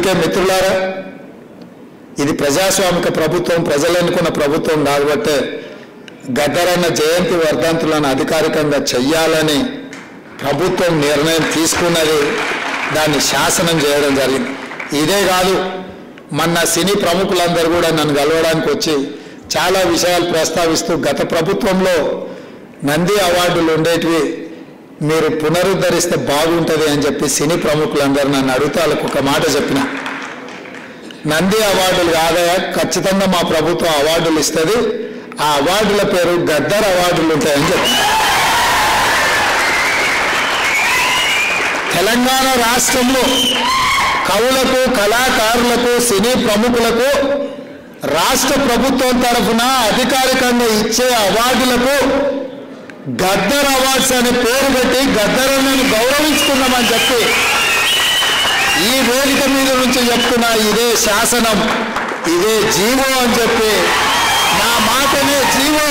అందుకే మిత్రులారా, ఇది ప్రజాస్వామిక ప్రభుత్వం, ప్రజలు ఎన్నుకున్న ప్రభుత్వం కాబట్టి గద్దరన్న జయంతి వర్ధంతులను అధికారికంగా చెయ్యాలని ప్రభుత్వం నిర్ణయం తీసుకున్నది. దాన్ని శాసనం చేయడం జరిగింది. ఇదే కాదు, మొన్న సినీ ప్రముఖులందరూ కూడా నన్ను కలవడానికి వచ్చి చాలా విషయాలు ప్రస్తావిస్తూ గత ప్రభుత్వంలో నంది అవార్డులు ఉండేటివి మీరు పునరుద్ధరిస్తే బాగుంటుంది అని చెప్పి సినీ ప్రముఖులందరూ నన్ను అడిగితే వాళ్ళకు ఒక మాట చెప్పిన, నంది అవార్డులు కాదయా, ఖచ్చితంగా మా ప్రభుత్వం అవార్డులు ఇస్తుంది, ఆ అవార్డుల పేరు గద్దర్ అవార్డులు ఉంటాయని చెప్పి. తెలంగాణ రాష్ట్రంలో కవులకు, కళాకారులకు, సినీ ప్రముఖులకు రాష్ట్ర ప్రభుత్వం తరఫున అధికారికంగా ఇచ్చే అవార్డులకు గద్దర్ అవార్డ్స్ అనే పేరు పెట్టి గద్దరన్నను గౌరవించుకున్నామని చెప్పి ఈ వేదిక మీద నుంచి చెప్తున్నా. ఇదే శాసనం, ఇదే జీవో అని చెప్పి, నా మాటనే జీవో.